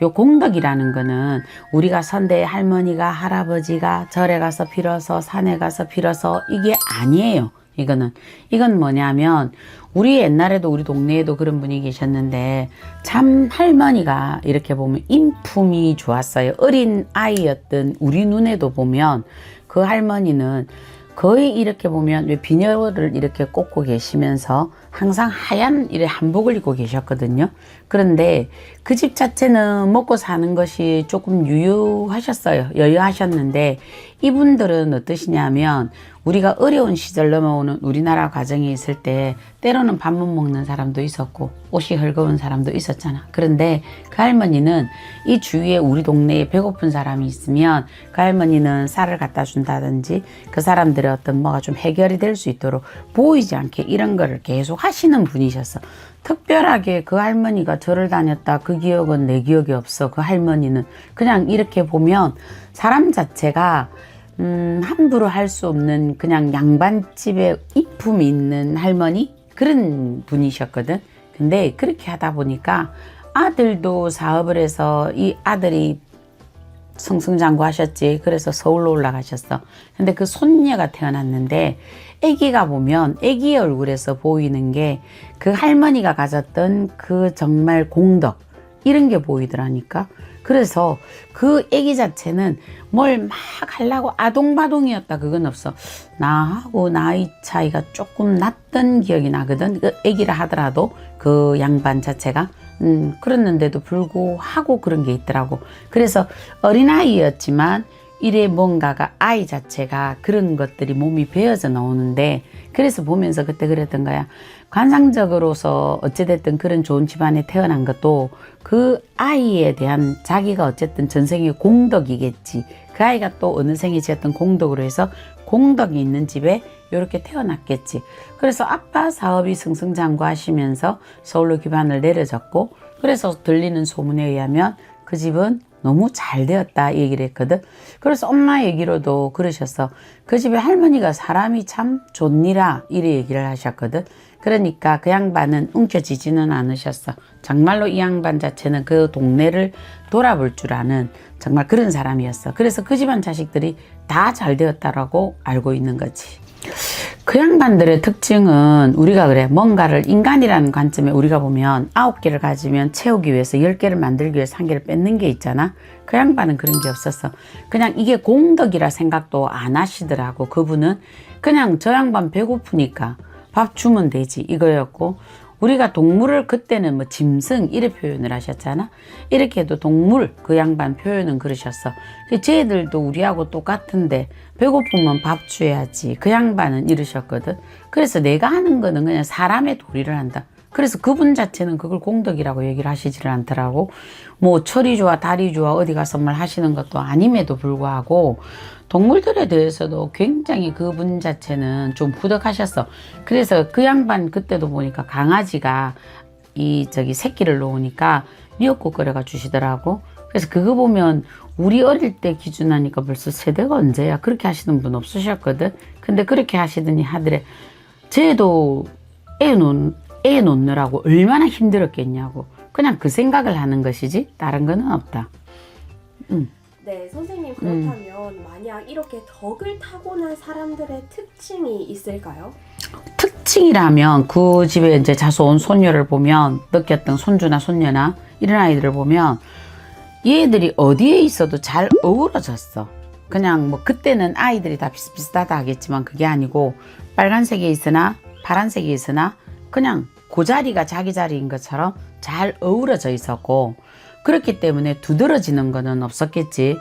요 공덕이라는 거는 우리가 선대 할머니가 할아버지가 절에 가서 빌어서 산에 가서 빌어서 이게 아니에요. 이건 뭐냐면 우리 옛날에도 우리 동네에도 그런 분이 계셨는데 참 할머니가 이렇게 보면 인품이 좋았어요. 어린 아이였던 우리 눈에도 보면 그 할머니는 거의 이렇게 보면 왜 비녀를 이렇게 꽂고 계시면서 항상 하얀 이래 한복을 입고 계셨거든요. 그런데 그 집 자체는 먹고 사는 것이 조금 유유하셨어요. 여유하셨는데 이분들은 어떠시냐면 우리가 어려운 시절 넘어오는 우리나라 과정에 있을 때 때로는 밥 못 먹는 사람도 있었고 옷이 헐거운 사람도 있었잖아. 그런데 그 할머니는 이 주위에 우리 동네에 배고픈 사람이 있으면 그 할머니는 쌀을 갖다 준다든지 그 사람들의 어떤 뭐가 좀 해결이 될 수 있도록 보이지 않게 이런 거를 계속 하시는 분이셨어. 특별하게 그 할머니가 절을 다녔다 그 기억은 내 기억이 없어. 그 할머니는 그냥 이렇게 보면 사람 자체가 함부로 할 수 없는 그냥 양반집에 이품이 있는 할머니 그런 분이셨거든. 근데 그렇게 하다 보니까 아들도 사업을 해서 이 아들이 승승장구하셨지. 그래서 서울로 올라가셨어. 근데 그 손녀가 태어났는데 아기가 보면 아기의 얼굴에서 보이는 게 그 할머니가 가졌던 그 정말 공덕 이런 게 보이더라니까. 그래서 그 아기 자체는 뭘 막 하려고 아동바동이었다 그건 없어. 나하고 나이 차이가 조금 났던 기억이 나거든. 그 아기라 하더라도 그 양반 자체가 그랬는데도 불구하고 그런 게 있더라고. 그래서 어린아이였지만 이래 뭔가가 아이 자체가 그런 것들이 몸이 배어져 나오는데 그래서 보면서 그때 그랬던 거야. 관상적으로서 어찌됐든 그런 좋은 집안에 태어난 것도 그 아이에 대한 자기가 어쨌든 전생의 공덕이겠지. 그 아이가 또 어느 생에 지었던 공덕으로 해서 공덕이 있는 집에 이렇게 태어났겠지. 그래서 아빠 사업이 승승장구하시면서 서울로 기반을 내려졌고 그래서 들리는 소문에 의하면 그 집은 너무 잘 되었다 이 얘기를 했거든. 그래서 엄마 얘기로도 그러셨어. 그 집에 할머니가 사람이 참 좋니라 이래 얘기를 하셨거든. 그러니까 그 양반은 움켜쥐지는 않으셨어. 정말로 이 양반 자체는 그 동네를 돌아볼 줄 아는 정말 그런 사람이었어. 그래서 그 집안 자식들이 다 잘 되었다라고 알고 있는 거지. 그 양반들의 특징은 우리가 그래 뭔가를 인간이라는 관점에 우리가 보면 9개를 가지면 채우기 위해서 10개를 만들기 위해서 1개를 뺏는 게 있잖아. 그 양반은 그런 게 없었어. 그냥 이게 공덕이라 생각도 안 하시더라고. 그분은 그냥 저 양반 배고프니까 밥 주면 되지 이거였고 우리가 동물을 그때는 뭐 짐승 이래 표현을 하셨잖아. 이렇게 해도 동물 그 양반 표현은 그러셨어. 쟤들도 우리하고 똑같은데 배고프면 밥 줘야지. 그 양반은 이러셨거든. 그래서 내가 하는 거는 그냥 사람의 도리를 한다. 그래서 그분 자체는 그걸 공덕이라고 얘기를 하시지를 않더라고. 뭐 철이 좋아 달이 좋아 어디 가서 뭘 하시는 것도 아님에도 불구하고 동물들에 대해서도 굉장히 그분 자체는 좀 후덕하셨어. 그래서 그 양반 그때도 보니까 강아지가 새끼를 놓으니까 미역국 끓여가 주시더라고. 그래서 그거 보면 우리 어릴 때 기준하니까 벌써 세대가 언제야? 그렇게 하시는 분 없으셨거든. 근데 그렇게 하시더니 하더래. 쟤도 애 놓느라고 얼마나 힘들었겠냐고. 그냥 그 생각을 하는 것이지 다른 거는 없다. 네, 선생님 그렇다면 만약 이렇게 덕을 타고난 사람들의 특징이 있을까요? 특징이라면 그 집에 이제 자수 온 손녀를 보면 느꼈던 손주나 손녀나 이런 아이들을 보면 얘들이 어디에 있어도 잘 어우러졌어. 그냥 뭐 그때는 아이들이 다 비슷비슷하다 하겠지만 그게 아니고 빨간색에 있으나 파란색에 있으나 그냥 그 자리가 자기 자리인 것처럼 잘 어우러져 있었고 그렇기 때문에 두드러지는 거는 없었겠지.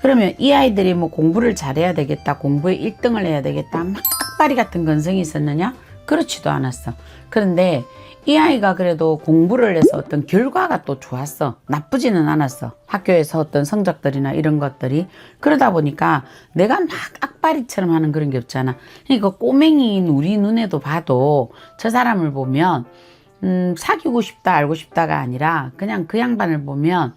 그러면 이 아이들이 뭐 공부를 잘해야 되겠다, 공부에 1등을 해야 되겠다, 막 악바리 같은 건성이 있었느냐? 그렇지도 않았어. 그런데 이 아이가 그래도 공부를 해서 어떤 결과가 또 좋았어. 나쁘지는 않았어. 학교에서 어떤 성적들이나 이런 것들이. 그러다 보니까 내가 막 악바리처럼 하는 그런 게 없잖아. 그러니까 꼬맹이인 우리 눈에도 봐도 저 사람을 보면 사귀고 싶다 알고 싶다가 아니라 그냥 그 양반을 보면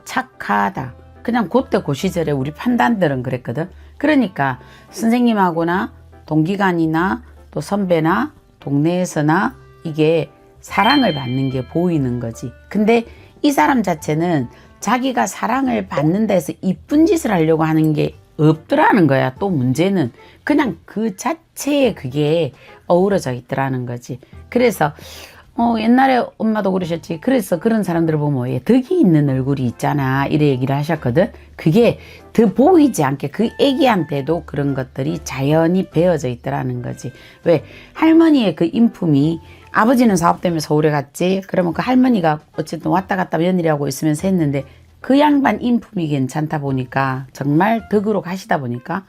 착하다. 그냥 그때 그 시절에 우리 판단들은 그랬거든. 그러니까 선생님하고나 동기간이나 또 선배나 동네에서나 이게 사랑을 받는 게 보이는 거지. 근데 이 사람 자체는 자기가 사랑을 받는 데서 이쁜 짓을 하려고 하는 게 없더라는 거야. 또 문제는 그냥 그 자체에 그게 어우러져 있더라는 거지. 그래서 옛날에 엄마도 그러셨지. 그래서 그런 사람들을 보면 왜 덕이 있는 얼굴이 있잖아. 이래 얘기를 하셨거든. 그게 더 보이지 않게 그 애기한테도 그런 것들이 자연히 배어져 있더라는 거지. 왜 할머니의 그 인품이 아버지는 사업 때문에 서울에 갔지. 그러면 그 할머니가 어쨌든 왔다 갔다 며느리하고 있으면서 했는데 그 양반 인품이 괜찮다 보니까 정말 덕으로 가시다 보니까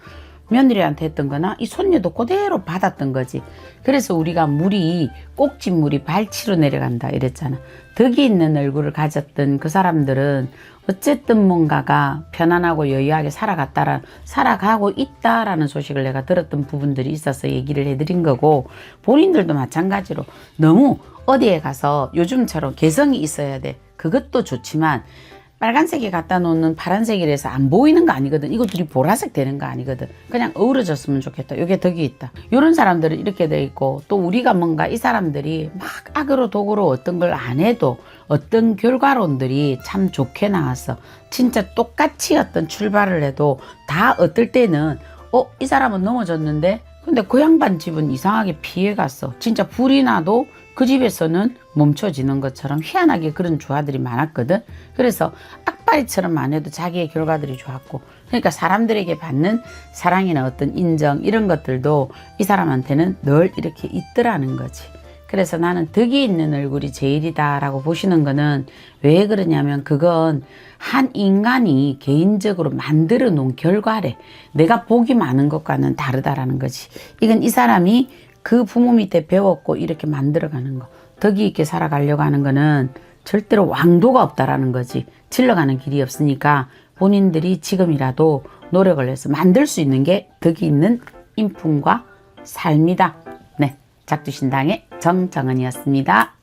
며느리한테 했던 거나 이 손녀도 그대로 받았던 거지. 그래서 우리가 물이 꼭진물이 발치로 내려간다 이랬잖아. 덕이 있는 얼굴을 가졌던 그 사람들은 어쨌든 뭔가가 편안하고 여유하게 살아가고 있다라는 소식을 내가 들었던 부분들이 있어서 얘기를 해드린 거고, 본인들도 마찬가지로 너무 어디에 가서 요즘처럼 개성이 있어야 돼. 그것도 좋지만 빨간색에 갖다 놓는 파란색이라서 안 보이는 거 아니거든. 이것들이 보라색 되는 거 아니거든. 그냥 어우러졌으면 좋겠다. 이게 덕이 있다. 이런 사람들은 이렇게 돼 있고, 또 우리가 뭔가 이 사람들이 막 악으로 독으로 어떤 걸 안 해도 어떤 결과론들이 참 좋게 나왔어. 진짜 똑같이 어떤 출발을 해도 다 어떨 때는 이 사람은 넘어졌는데 근데 그 양반 집은 이상하게 피해갔어. 진짜 불이 나도 그 집에서는 멈춰지는 것처럼 희한하게 그런 조화들이 많았거든. 그래서 악바리처럼 안 해도 자기의 결과들이 좋았고, 그러니까 사람들에게 받는 사랑이나 어떤 인정 이런 것들도 이 사람한테는 늘 이렇게 있더라는 거지. 그래서 나는 덕이 있는 얼굴이 제일이다라고 보시는 거는 왜 그러냐면 그건 한 인간이 개인적으로 만들어 놓은 결과래. 내가 복이 많은 것과는 다르다라는 거지. 이건 이 사람이 그 부모 밑에 배웠고 이렇게 만들어가는 거. 덕이 있게 살아가려고 하는 거는 절대로 왕도가 없다라는 거지. 질러가는 길이 없으니까 본인들이 지금이라도 노력을 해서 만들 수 있는 게 덕이 있는 인품과 삶이다. 네, 작두신당의 정정은이었습니다.